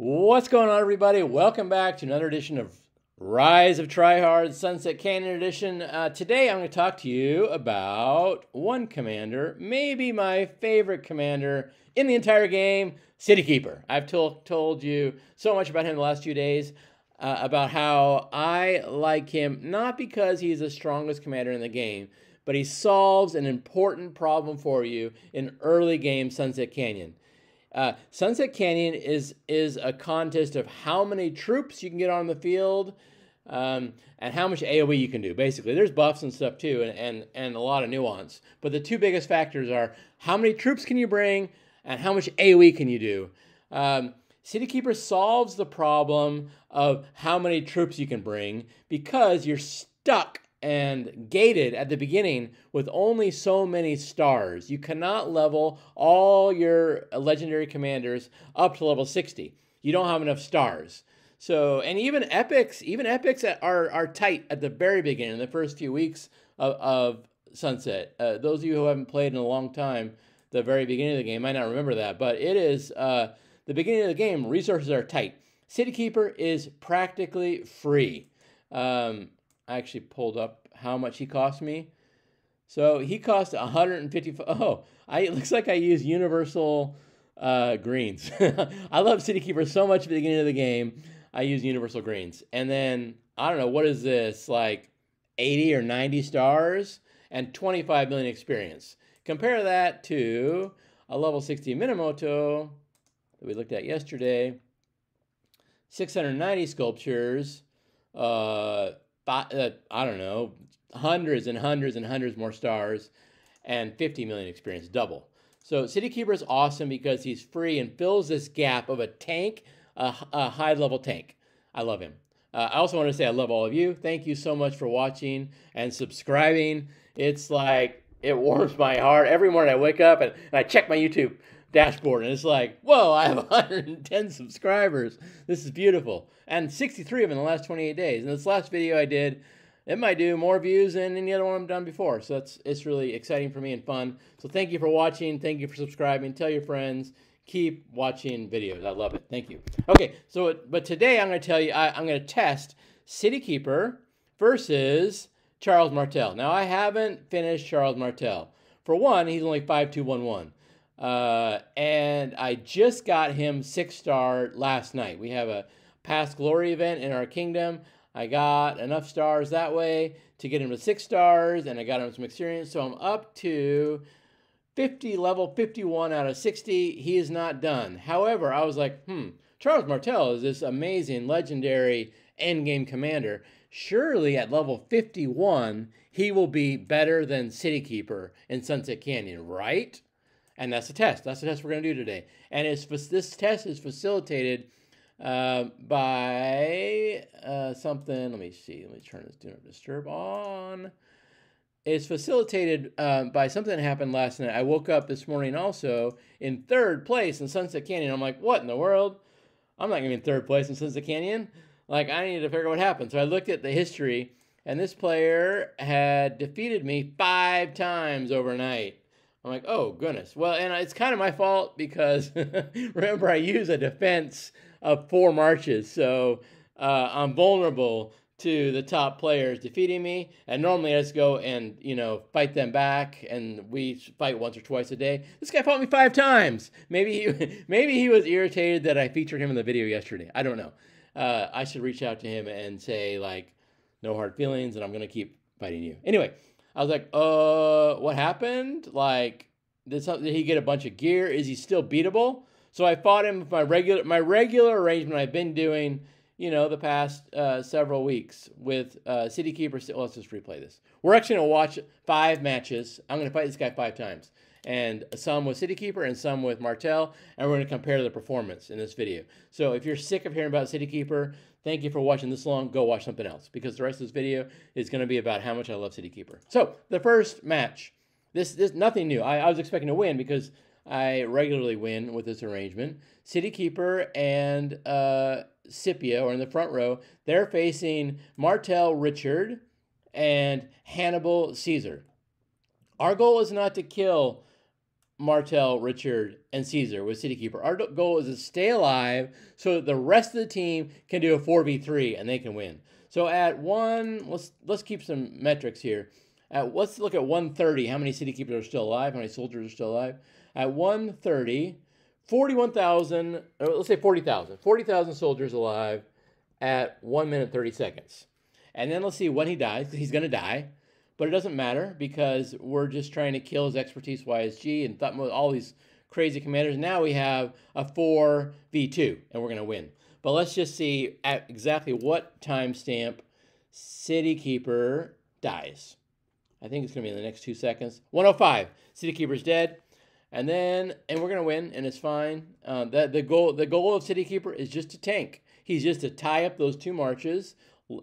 What's going on, everybody? Welcome back to another edition of Rise of Tryhard Sunset Canyon Edition. Today I'm going to talk to you about one commander, maybe my favorite commander in the entire game, City Keeper. I've told you so much about him the last few days, about how I like him, not because he's the strongest commander in the game, but he solves an important problem for you in early game Sunset Canyon. Sunset Canyon is a contest of how many troops you can get on the field, and how much AoE you can do. Basically, there's buffs and stuff too, and a lot of nuance. But the two biggest factors are how many troops can you bring, and how much AoE can you do. City Keeper solves the problem of how many troops you can bring because you're stuck and gated at the beginning with only so many stars. You cannot level all your legendary commanders up to level 60. You don't have enough stars. So, and even epics are tight at the very beginning, in the first few weeks of Sunset. Those of you who haven't played in a long time, the very beginning of the game might not remember that, but it is the beginning of the game. Resources are tight. City Keeper is practically free. I actually pulled up how much he cost me. So he cost 150. Oh, it looks like I use universal greens. I love City Keeper so much at the beginning of the game. I use universal greens. And then, I don't know, what is this? Like 80 or 90 stars and 25 million experience. Compare that to a level 60 Minamoto that we looked at yesterday. 690 sculptures. I don't know, hundreds and hundreds and hundreds more stars, and 50 million experience, double. So City Keeper is awesome because he's free and fills this gap of a tank, a high-level tank. I love him. I also want to say I love all of you. Thank you so much for watching and subscribing. It's like, it warms my heart. Every morning I wake up and I check my YouTube dashboard, and it's like, whoa, I have 110 subscribers. This is beautiful. And 63 of them in the last 28 days. And this last video I did, it might do more views than any other one I've done before. So it's really exciting for me and fun. So thank you for watching. Thank you for subscribing. Tell your friends. Keep watching videos. I love it. Thank you. Okay, but today I'm going to tell you, I'm going to test City Keeper versus Charles Martel. Now, I haven't finished Charles Martel. For one, he's only 5211. And I just got him 6-star last night. We have a past glory event in our kingdom. I got enough stars that way to get him to 6 stars, and I got him some experience. So I'm up to level 51 out of 60. He is not done. However, I was like, Charles Martel is this amazing, legendary endgame commander. Surely at level 51, he will be better than City Keeper in Sunset Canyon, right? And that's the test. That's the test we're going to do today. And this test is facilitated by something. Let me see. Let me turn this Do Not Disturb on. It's facilitated by something that happened last night. I woke up this morning also in 3rd place in Sunset Canyon. I'm like, what in the world? I'm not going to be in 3rd place in Sunset Canyon. Like, I need to figure out what happened. So I looked at the history, and this player had defeated me 5 times overnight. I'm like, oh, goodness. Well, and it's kind of my fault because, remember, I use a defense of 4 marches. So I'm vulnerable to the top players defeating me. And normally I just go and, fight them back. And we fight once or twice a day. This guy fought me 5 times. Maybe he was irritated that I featured him in the video yesterday. I don't know. I should reach out to him and say, like, no hard feelings, and I'm going to keep fighting you. Anyway. I was like, what happened? Like, did he get a bunch of gear? Is he still beatable? So I fought him with my regular arrangement I've been doing, the past several weeks with City Keeper. Well, let's just replay this. We're actually going to watch 5 matches. I'm going to fight this guy 5 times. And some with City Keeper and some with Martel. And we're going to compare the performance in this video. So if you're sick of hearing about City Keeper, thank you for watching this long. Go watch something else, because the rest of this video is going to be about how much I love City Keeper. So the first match, this nothing new. I was expecting to win because I regularly win with this arrangement. City Keeper and Scipio are in the front row. They're facing Martel Richard and Hannibal Caesar. Our goal is not to kill Martel, Richard, and Caesar with City Keeper. Our goal is to stay alive so that the rest of the team can do a 4v3 and they can win. So at let's keep some metrics here. Let's look at 130. How many City Keepers are still alive? How many soldiers are still alive? At 130, 41,000, let's say 40,000. 40,000 soldiers alive at 1 minute 30 seconds. And then let's see when he dies. He's going to die. But it doesn't matter because we're just trying to kill his expertise YSG and thought all these crazy commanders. Now we have a 4v2 and we're going to win. But let's just see at exactly what timestamp City Keeper dies. I think it's going to be in the next 2 seconds. 105. City Keeper's dead. And we're going to win, and it's fine. The goal of City Keeper is just to tank. He's just to tie up those 2 marches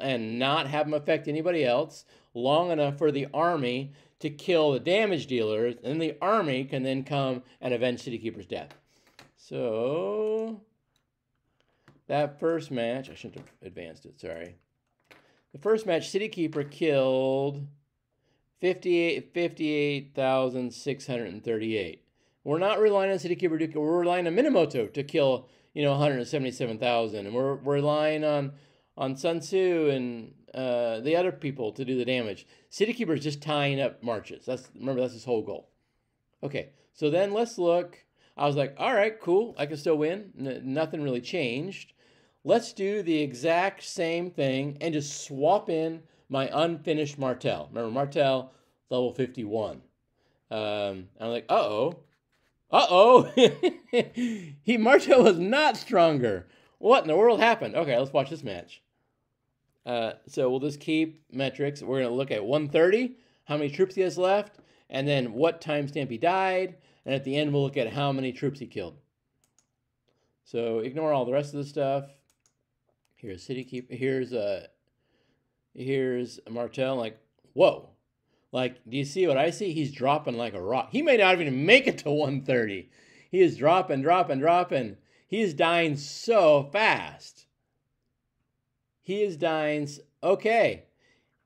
and not have them affect anybody else long enough for the army to kill the damage dealers, and the army can then come and avenge City Keeper's death. So that first match, I shouldn't have advanced it, sorry. The first match, City Keeper killed 58,638. We're not relying on City Keeper to, we're relying on Minamoto to kill, 177,000. And we're relying on Sun Tzu and the other people to do the damage. City Keeper is just tying up marches. Remember, that's his whole goal. Okay, so then let's look. I was like, all right, cool. I can still win. Nothing really changed. Let's do the exact same thing and just swap in my unfinished Martel. Remember, Martel, level 51. I'm like, uh-oh. Martel was not stronger. What in the world happened? Okay, let's watch this match. So we'll just keep metrics. We're going to look at 130, how many troops he has left, and then what timestamp he died, and at the end we'll look at how many troops he killed. So ignore all the rest of the stuff. Here's City Keeper. Here's Martel. Like, whoa. Like, do you see what I see? He's dropping like a rock. He may not even make it to 130. He is dropping. He is dying so fast. He is dying. Okay.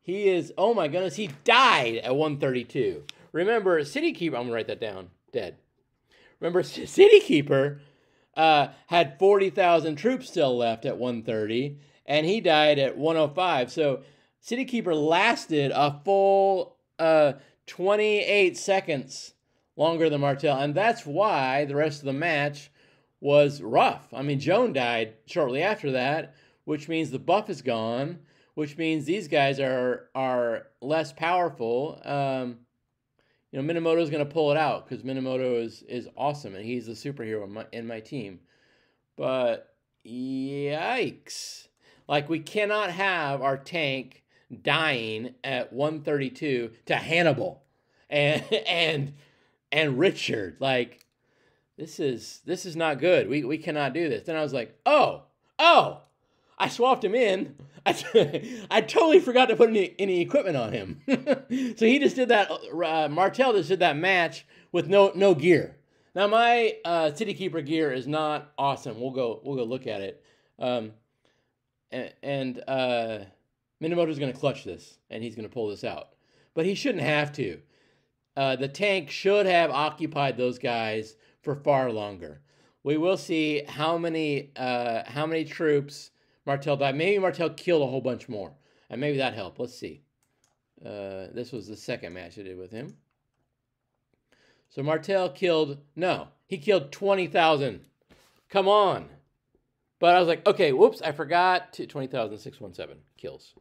He is, oh my goodness, he died at 132. Remember, City Keeper, I'm going to write that down, dead. Remember, City Keeper had 40,000 troops still left at 130, and he died at 105. So City Keeper lasted a full 28 seconds longer than Martel, and that's why the rest of the match was rough. I mean, Joan died shortly after that, which means the buff is gone, which means these guys are less powerful. Minamoto's going to pull it out because Minamoto is awesome, and he's the superhero in my team. But yikes. Like, we cannot have our tank dying at 132 to Hannibal and Richard. Like, this is not good. We cannot do this. Then I was like, oh, I swapped him in. I totally forgot to put any equipment on him. So he just did that. Martel just did that match with no gear. Now my City Keeper gear is not awesome. We'll go look at it. Minamoto's going to clutch this, and he's going to pull this out. But he shouldn't have to. The tank should have occupied those guys for far longer. We will see how many troops Martel died. Maybe Martel killed a whole bunch more, and maybe that helped. Let's see. This was the second match I did with him. So Martel killed, no, he killed 20,000. Come on. But I was like, okay, whoops, I forgot. 20,617 kills.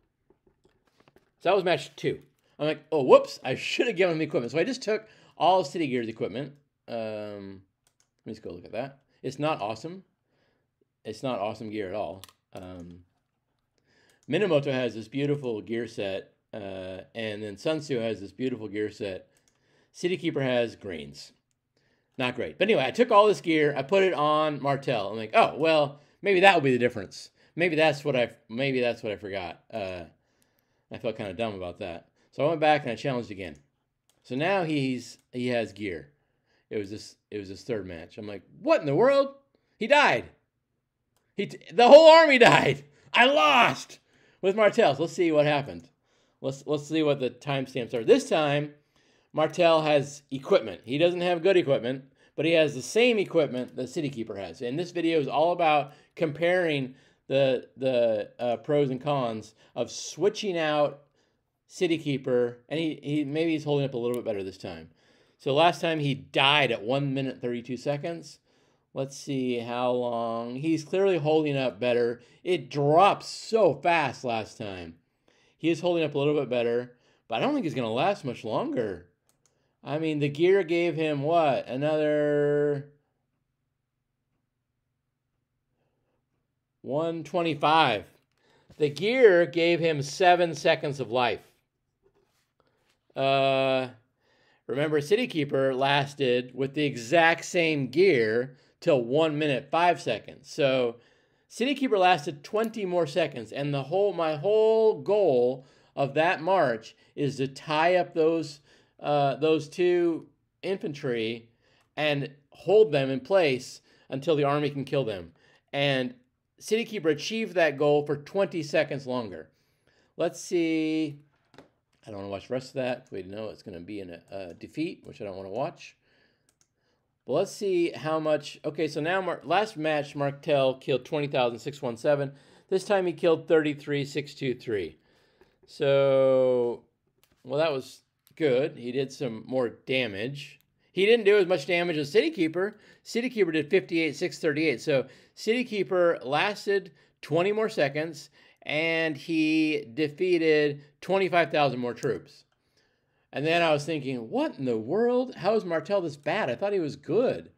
So that was match 2. I'm like, oh, whoops, I should have given him the equipment. So I just took all of City Gear's equipment. Let me just go look at that. It's not awesome. It's not awesome gear at all. Minamoto has this beautiful gear set, and then Sun Tzu has this beautiful gear set. City Keeper has greens. Not great. But anyway, I took all this gear, I put it on Martel. I'm like, oh, well, maybe that will be the difference. Maybe that's what I forgot. I felt kind of dumb about that. So I went back and I challenged again. So now he has gear. It was his third match. I'm like, what in the world? He died. The whole army died. I lost with Martel. So let's see what happened. Let's see what the timestamps are. This time, Martel has equipment. He doesn't have good equipment, but he has the same equipment that City Keeper has. And this video is all about comparing the pros and cons of switching out City Keeper, and maybe he's holding up a little bit better this time. So last time he died at 1 minute 32 seconds. Let's see how long. He's clearly holding up better. It dropped so fast last time. He is holding up a little bit better, but I don't think he's going to last much longer. I mean, the gear gave him what? Another 125. The gear gave him 7 seconds of life. Remember, City Keeper lasted with the exact same gear till 1 minute 5 seconds. So City Keeper lasted 20 more seconds, and my whole goal of that march is to tie up those two infantry and hold them in place until the army can kill them. And City Keeper achieved that goal for 20 seconds longer. Let's see. I don't want to watch the rest of that. We know it's going to be in a defeat, which I don't want to watch. But let's see how much. Okay, so now last match, Martel killed 20,617. This time he killed 33,623. So, well, that was good. He did some more damage. He didn't do as much damage as City Keeper. City Keeper did 58,638. So City Keeper lasted 20 more seconds, and he defeated 25,000 more troops. And then I was thinking, what in the world? How is Martel this bad? I thought he was good.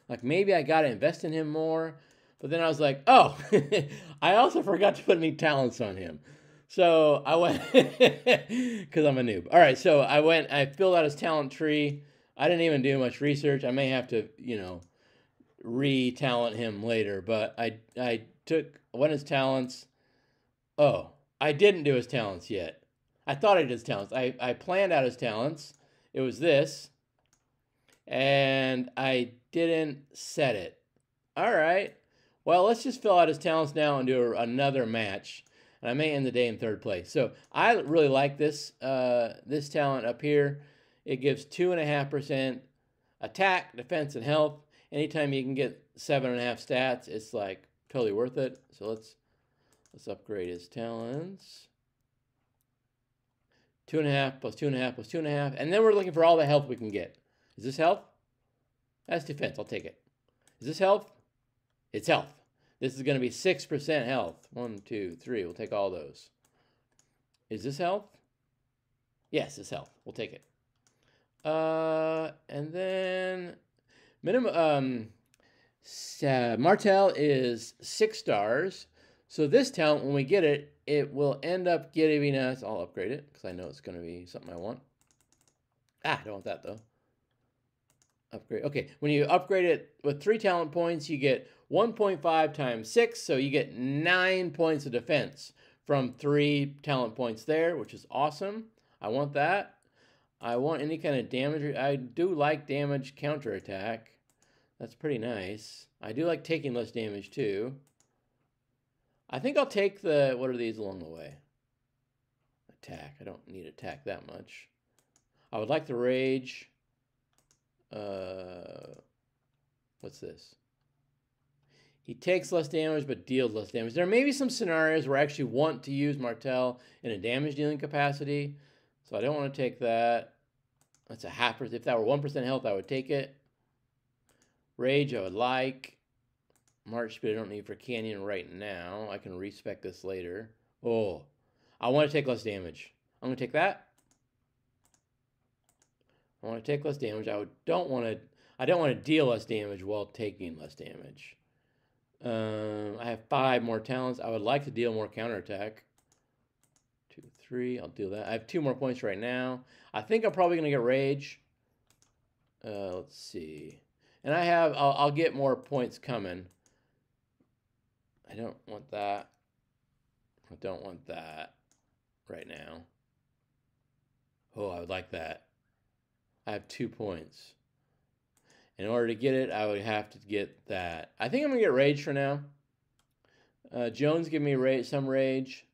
Like, maybe I got to invest in him more. But then I was like, oh, I also forgot to put any talents on him. So I went, because I'm a noob. All right, so I filled out his talent tree. I didn't even do much research. I may have to, re-talent him later. But I went his talents. Oh, I didn't do his talents yet. I thought I did his talents. I planned out his talents. It was this. And I didn't set it. All right. Well, let's just fill out his talents now and do another match. And I may end the day in 3rd place. So I really like this this talent up here. It gives 2.5% attack, defense, and health. Anytime you can get 7.5 stats, it's like totally worth it. So let's upgrade his talents. 2.5 plus 2.5 plus 2.5. And then we're looking for all the health we can get. Is this health? That's defense. I'll take it. Is this health? It's health. This is going to be 6% health. 1, 2, 3. We'll take all those. Is this health? Yes, it's health. We'll take it. And then minimum. Martel is 6 stars. So this talent, when we get it, it will end up giving us. I'll upgrade it because I know it's going to be something I want. I don't want that though. Upgrade. Okay, when you upgrade it with 3 talent points, you get 1.5 times 6, so you get 9 points of defense from 3 talent points there, which is awesome. I want that. I want any kind of damage. I do like damage counterattack. That's pretty nice. I do like taking less damage too. I think I'll take the, what are these along the way? Attack. I don't need attack that much. I would like the rage. What's this? He takes less damage but deals less damage. There may be some scenarios where I actually want to use Martel in a damage dealing capacity. So I don't want to take that. That's a 0.5%. If that were 1% health, I would take it. Rage I would like. March speed I don't need for Canyon right now. I can respec this later. Oh, I want to take less damage. I'm going to take that. I want to take less damage. I don't want to deal less damage while taking less damage. I have 5 more talents. I would like to deal more counterattack. 2, 3. I'll do that. I have 2 more points right now. I think I'm probably going to get rage. Let's see. And I'll get more points coming. I don't want that. I don't want that right now. Oh, I would like that. I have 2 points. In order to get it, I would have to get that. I think I'm going to get rage for now. Jones give me some rage.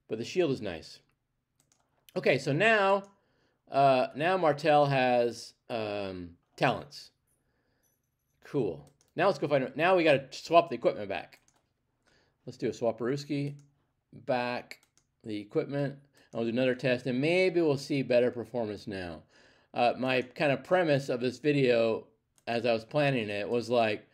But the shield is nice. Okay, so now now Martel has talents. Cool. Now let's go find out. Now we got to swap the equipment back. Let's do a swaparooski back the equipment. I'll do another test, and maybe we'll see better performance now. My kind of premise of this video, as I was planning it, was like,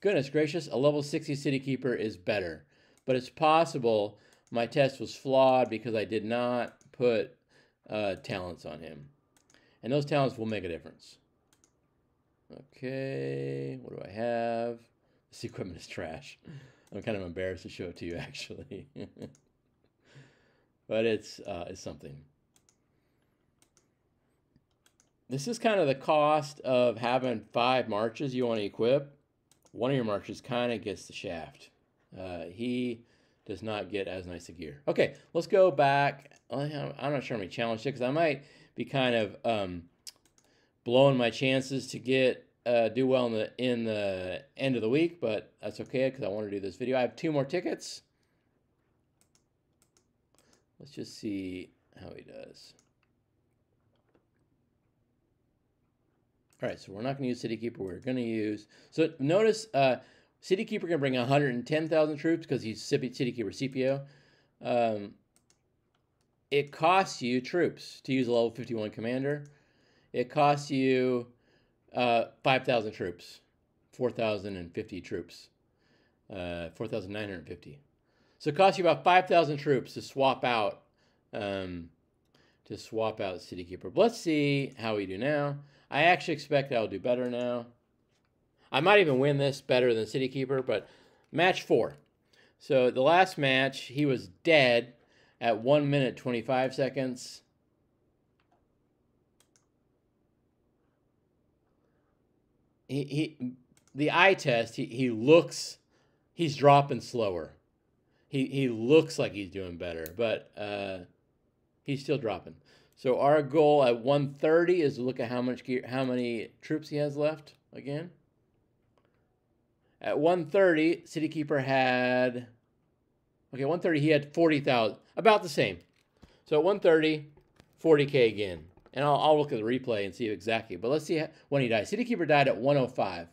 goodness gracious, a level 60 City Keeper is better. But it's possible my test was flawed because I did not put talents on him. And those talents will make a difference. Okay, what do I have? This equipment is trash. I'm kind of embarrassed to show it to you, actually. But it's something. This is kind of the cost of having 5 marches you want to equip. One of your marches kind of gets the shaft. He does not get as nice a gear. Okay, let's go back. I'm not sure how many challenge because I might be kind of blowing my chances to get do well in the end of the week, but that's okay because I want to do this video. I have 2 more tickets. Let's just see how he does. All right, so we're not going to use City Keeper. We're going to use... So notice City Keeper can bring 110,000 troops because he's City Keeper CPO. It costs you troops to use a level 51 commander. It costs you 5,000 troops, 4,050 troops, 4,950. So it costs you about 5,000 troops to swap out City Keeper. But let's see how we do now. I actually expect I'll do better now. I might even win this better than City Keeper, but match 4. So the last match, he was dead at 1 minute 25 seconds. The eye test, he's dropping slower. He looks like he's doing better, but he's still dropping. So our goal at 130 is to look at how many troops he has left again. At 130, City Keeper had, okay, 130 he had 40,000, about the same. So at 130, 40K again. And I'll look at the replay and see exactly. But let's see when he died. City Keeper died at 105.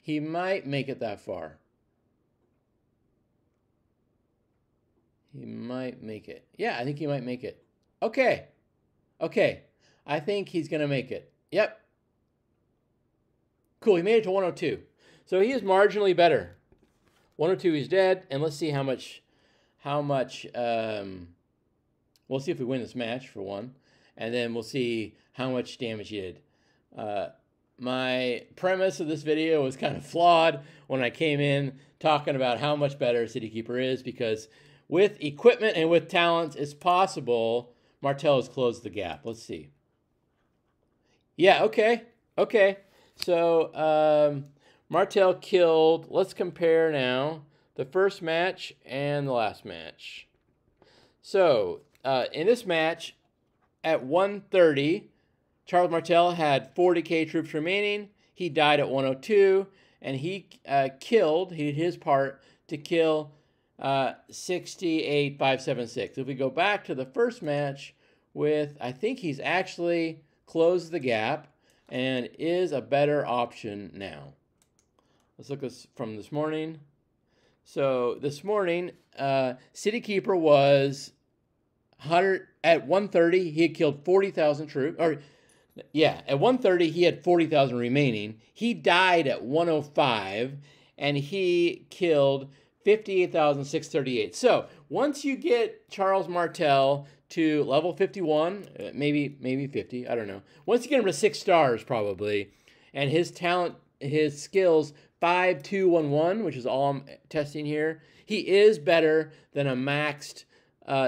He might make it that far. He might make it. Yeah, I think he might make it. Okay. Okay. I think he's going to make it. Yep. Cool. He made it to 102. So he is marginally better. 102, he's dead. And let's see how much, we'll see if we win this match, for one. And then we'll see how much damage he did. My premise of this video was kind of flawed when I came in talking about how much better City Keeper is, because with equipment and with talents, it's possible Martel has closed the gap. Let's see. Yeah, okay. Okay. So Martel killed, let's compare now the first match and the last match. So in this match, at 130, Charles Martel had 40K troops remaining. He died at 102, and he did his part to kill 68,576. If we go back to the first match with, I think he's actually closed the gap and is a better option now. Let's look at from this morning. So this morning, City Keeper was 100 at 130. He had killed 40,000 troops. Or yeah, at 130 he had 40,000 remaining. He died at 105, and he killed 58,638. So once you get Charles Martel to level 51, maybe 50, I don't know. Once you get him to 6 stars probably, and his talent, his skills 5-2-1-1, which is all I'm testing here, he is better than a maxed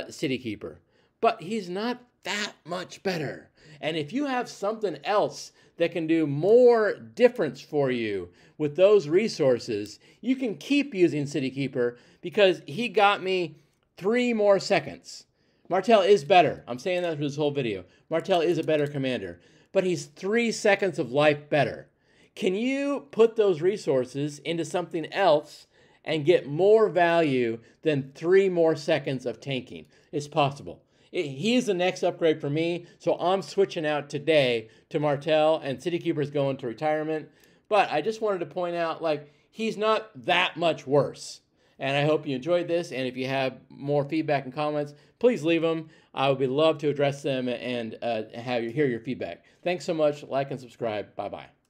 City Keeper. But he's not that much better. And if you have something else that can do more difference for you with those resources, you can keep using City Keeper, because he got me 3 more seconds. Martel is better. I'm saying that for this whole video. Martel is a better commander, but he's 3 seconds of life better. Can you put those resources into something else and get more value than 3 more seconds of tanking. It's possible. He is the next upgrade for me, so I'm switching out today to Martel, and City Keeper's going to retirement. But I just wanted to point out, like, he's not that much worse. And I hope you enjoyed this, and if you have more feedback and comments, please leave them. I would love to address them and hear your feedback. Thanks so much. Like and subscribe. Bye-bye.